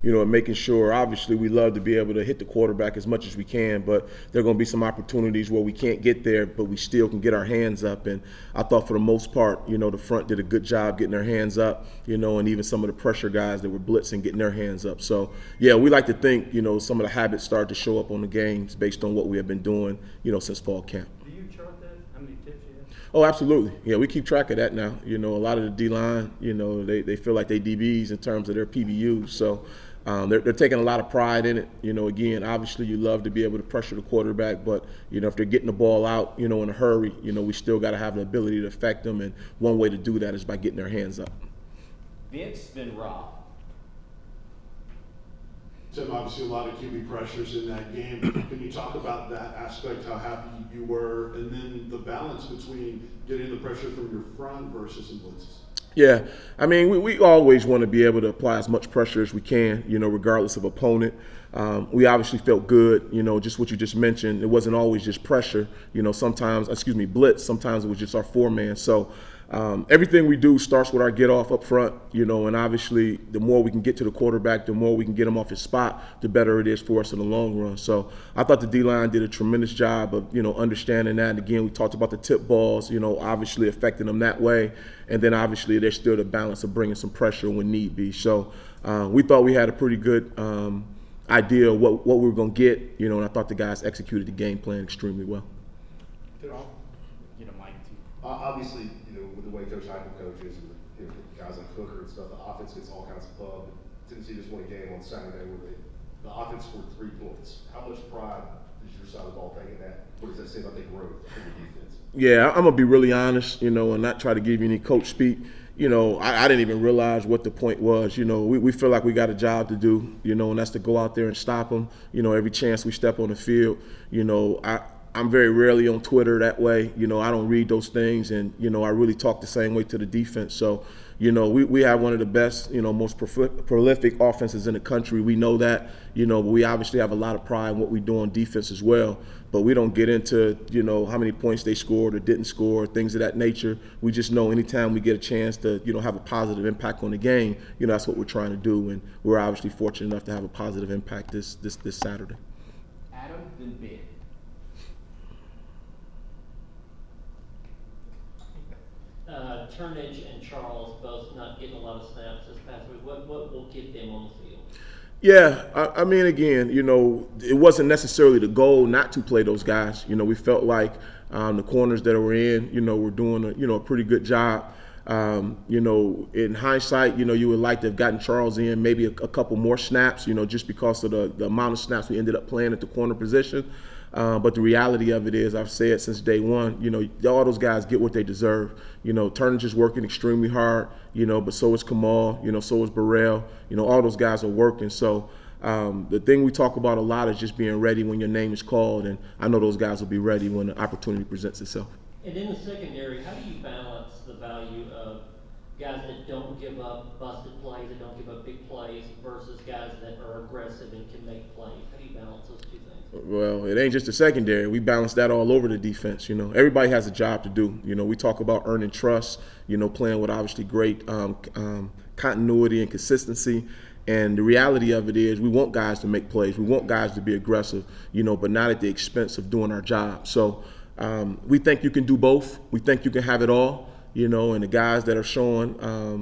And making sure, obviously, we love to be able to hit the quarterback as much as we can, but there are going to be some opportunities where we can't get there, but we still can get our hands up. And I thought for the most part, the front did a good job getting their hands up, and even some of the pressure guys that were blitzing getting their hands up. So, yeah, we like to think, some of the habits start to show up on the games based on what we have been doing, since fall camp. Do you chart that? How many tips you have? Oh, absolutely. Yeah, we keep track of that now. A lot of the D-line, they feel like they DBs in terms of their PBUs. So they're taking a lot of pride in it. Again, obviously you love to be able to pressure the quarterback, but, if they're getting the ball out, in a hurry, we still got to have the ability to affect them. And one way to do that is by getting their hands up. Vince, then Rob. Tim, obviously a lot of QB pressures in that game. Can you talk about that aspect, how happy you were, and then the balance between getting the pressure from your front versus some blitzes? Yeah, I mean, we always want to be able to apply as much pressure as we can, regardless of opponent. We obviously felt good, just what you just mentioned. It wasn't always just pressure, sometimes, blitz. Sometimes it was just our four-man. So everything we do starts with our get-off up front, and obviously the more we can get to the quarterback, the more we can get him off his spot, the better it is for us in the long run. So I thought the D-line did a tremendous job of, understanding that. And again, we talked about the tip balls, obviously affecting them that way. And then obviously there's still the balance of bringing some pressure when need be. So we thought we had a pretty good idea of what we were going to get, and I thought the guys executed the game plan extremely well. Obviously, with the way Coach Heupel coaches and guys like Hooker and stuff, the offense gets all kinds of pub. Tennessee just won a game on Saturday where the offense scored 3 points. How much pride does your side of the ball take in that? What does that say about the growth of the defense? Yeah, I'm going to be really honest, and not try to give you any coach speak. I didn't even realize what the point was. We feel like we got a job to do, and that's to go out there and stop them, every chance we step on the field. I'm very rarely on Twitter that way. I don't read those things, and, I really talk the same way to the defense. So, we have one of the best, most prolific offenses in the country. We know that, but we obviously have a lot of pride in what we do on defense as well. But we don't get into, how many points they scored or didn't score, things of that nature. We just know anytime we get a chance to, have a positive impact on the game, that's what we're trying to do. And we're obviously fortunate enough to have a positive impact this Saturday. Adam, then Ben. Turnage and Charles both not getting a lot of snaps this past week. What will get them on the field? Yeah, I mean, again, it wasn't necessarily the goal not to play those guys. We felt like the corners that were in, were doing a pretty good job. In hindsight, you would like to have gotten Charles in maybe a couple more snaps, just because of the amount of snaps we ended up playing at the corner position. But the reality of it is, I've said since day one, all those guys get what they deserve. Turnage is working extremely hard, but so is Kamal, so is Burrell. All those guys are working. So the thing we talk about a lot is just being ready when your name is called, and I know those guys will be ready when the opportunity presents itself. And in the secondary, how do you balance the value of guys that don't give up busted plays, that don't give up big plays, versus guys that are aggressive and can make plays? How do you balance those two things? Well, it ain't just the secondary. We balance that all over the defense. Everybody has a job to do. We talk about earning trust, playing with obviously great continuity and consistency. And the reality of it is we want guys to make plays. We want guys to be aggressive, but not at the expense of doing our job. So we think you can do both. We think you can have it all, and the guys that are showing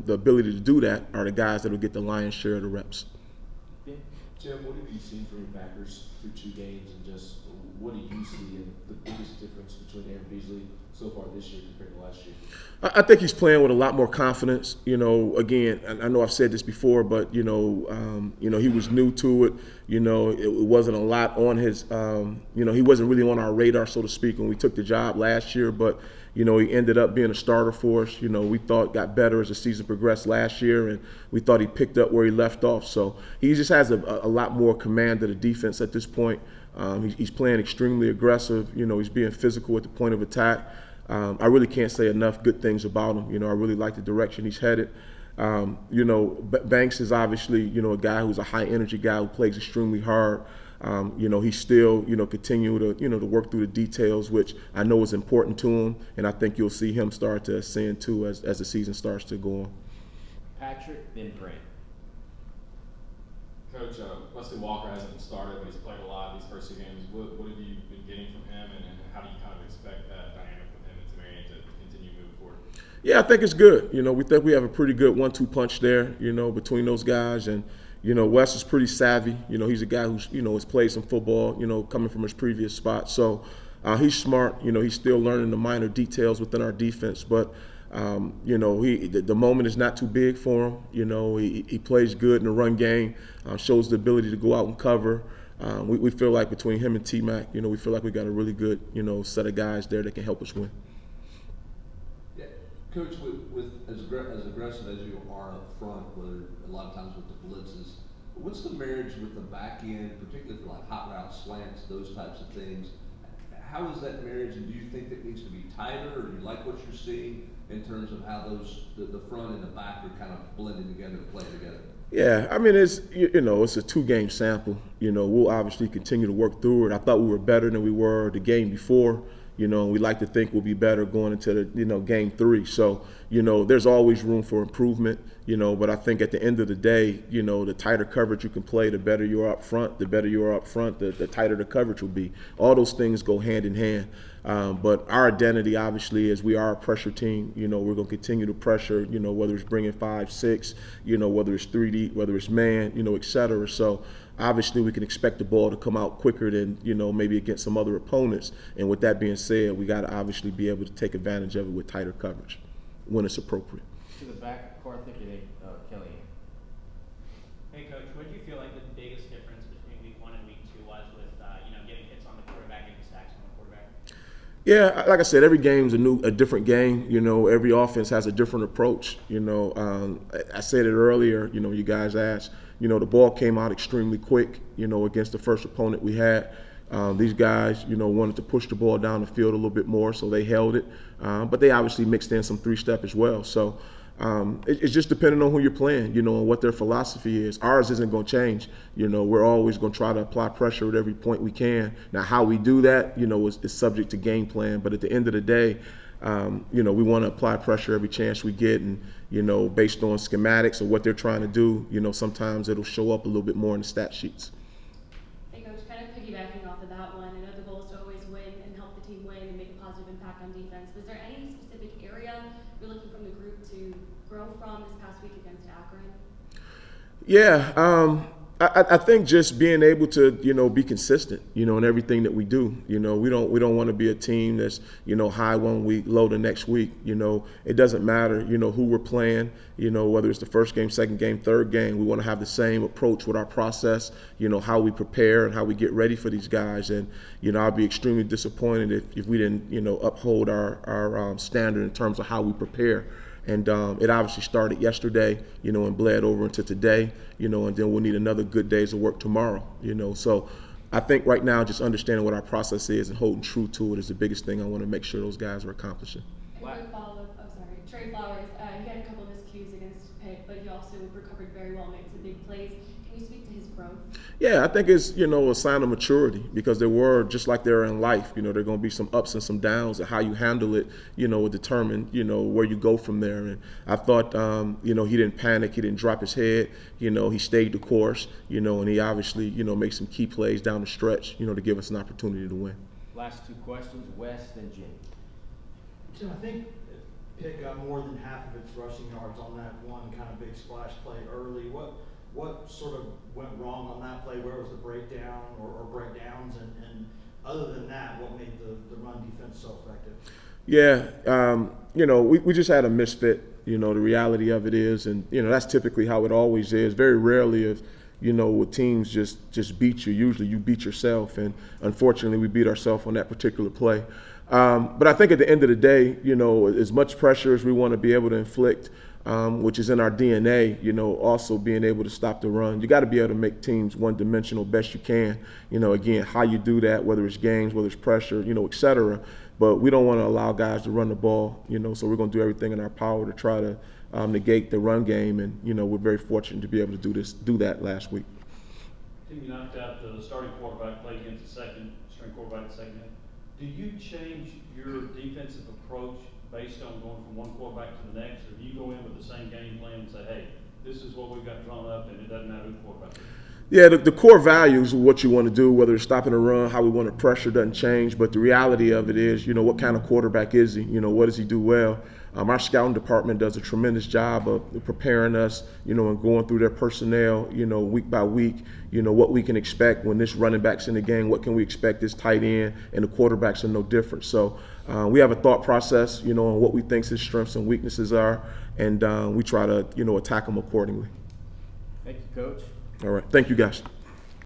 the ability to do that are the guys that will get the lion's share of the reps. Tim, what have you seen from your backers through 2 games, and just what do you see in the biggest difference between Aaron Beasley so far this year compared to last year? I think he's playing with a lot more confidence. Again, I know I've said this before, but he was new to it. It wasn't a lot on his. He wasn't really on our radar, so to speak, when we took the job last year. But he ended up being a starter for us. We thought got better as the season progressed last year, and we thought he picked up where he left off. So he just has a lot more command of the defense at this point. He's playing extremely aggressive. He's being physical at the point of attack. I really can't say enough good things about him. I really like the direction he's headed. Banks is obviously, a guy who's a high energy guy who plays extremely hard. He's still, continuing to, to work through the details, which I know is important to him. And I think you'll see him start to ascend too as the season starts to go on. Patrick, then Brent. Coach, Wesley Walker hasn't started, but he's played a lot these first 2 games. What have you been getting from him, and how do you kind of expect that dynamic with him and Tamarian to continue moving forward? Yeah, I think it's good. We think we have a pretty good 1-2 punch there, between those guys. And, Wes is pretty savvy. He's a guy who's, has played some football, coming from his previous spot. So he's smart. He's still learning the minor details within our defense. But, the moment is not too big for him. He plays good in the run game, shows the ability to go out and cover. We feel like between him and T-Mac, we feel like we got a really good, set of guys there that can help us win. Yeah. Coach, with as aggressive as you are up front, whether a lot of times with the blitzes, what's the marriage with the back end, particularly for like hot route slants, those types of things? How is that marriage, and do you think that needs to be tighter, or do you like what you're seeing in terms of how the front and the back are kind of blending together and playing together? Yeah, I mean, it's it's a 2-game sample. We'll obviously continue to work through it. I thought we were better than we were the game before. And we like to think we'll be better going into the game 3. So there's always room for improvement. But I think at the end of the day, the tighter coverage you can play, the better you are up front. The better you are up front, the tighter the coverage will be. All those things go hand in hand. But our identity, obviously, is we are a pressure team. We're going to continue to pressure, whether it's bringing 5, 6, whether it's 3D, whether it's man, et cetera. So obviously we can expect the ball to come out quicker than, maybe against some other opponents. And with that being said, we got to obviously be able to take advantage of it with tighter coverage when it's appropriate. To the back, Kelly. Hey, Coach, what do you feel like the biggest difference between week 1 and week 2 was with, getting hits on the quarterback, getting sacks on the quarterback? Yeah, like I said, every game's a different game. Every offense has a different approach. I said it earlier. You guys asked. The ball came out extremely quick. Against the first opponent we had. These guys, wanted to push the ball down the field a little bit more, so they held it. But they obviously mixed in some 3-step as well. So it's just depending on who you're playing, and what their philosophy is. Ours isn't going to change. We're always going to try to apply pressure at every point we can. Now, how we do that, is subject to game plan. But at the end of the day, we want to apply pressure every chance we get. And, based on schematics or what they're trying to do, sometimes it'll show up a little bit more in the stat sheets. Hey, Coach, kind of piggybacking off of that one, I know the goal is to always win and help the team win and make a positive impact on defense. Was there any specific area you're looking from the group to grow from this past week against Akron? Yeah, I think just being able to, be consistent, in everything that we do. We don't want to be a team that's, high one week, low the next week. It doesn't matter, who we're playing, whether it's the first game, second game, third game. We want to have the same approach with our process, how we prepare and how we get ready for these guys. And, I'd be extremely disappointed if we didn't, uphold our standard in terms of how we prepare. And it obviously started yesterday, and bled over into today, and then we'll need another good days of work tomorrow, So I think right now just understanding what our process is and holding true to it is the biggest thing I want to make sure those guys are accomplishing. A quick follow-up, Trey Flowers, he had a couple of miscues against Pitt, but he also recovered very well, made some big plays. Can you speak to his growth? Yeah, I think it's, a sign of maturity because there were, just like there are in life, there are going to be some ups and some downs, and how you handle it, will determine, where you go from there. And I thought, he didn't panic, he didn't drop his head, he stayed the course, and he obviously, made some key plays down the stretch, to give us an opportunity to win. Last 2 questions, West and Jim. Tim, I think Pitt got more than half of its rushing yards on that one kind of big splash play early. What sort of went wrong on that play? Where was the breakdown or breakdowns? And other than that, what made the run defense so effective? Yeah, we just had a misfit. The reality of it is, and that's typically how it always is. Very rarely if with teams just beat you. Usually you beat yourself, and unfortunately we beat ourselves on that particular play. But I think at the end of the day, as much pressure as we want to be able to inflict, which is in our DNA, also being able to stop the run. You got to be able to make teams one-dimensional best you can. Again, how you do that, whether it's games, whether it's pressure, et cetera. But we don't want to allow guys to run the ball, so we're going to do everything in our power to try to negate the run game. And, we're very fortunate to be able to do that last week. Tim, you knocked out the starting quarterback, played against the second-string quarterback the second half. Do you change your defensive approach based on going from one quarterback to the next, or do you go in with the same game plan and say, hey, this is what we've got drawn up and it doesn't matter who the quarterback is? Yeah, the core values of what you want to do, whether it's stopping the run, how we want to pressure doesn't change. But the reality of it is, what kind of quarterback is he? What does he do well? Our scouting department does a tremendous job of preparing us, and going through their personnel, week by week, what we can expect when this running back's in the game, what can we expect this tight end, and the quarterbacks are no different. So we have a thought process, on what we think his strengths and weaknesses are, and we try to, attack them accordingly. Thank you, Coach. All right. Thank you, guys.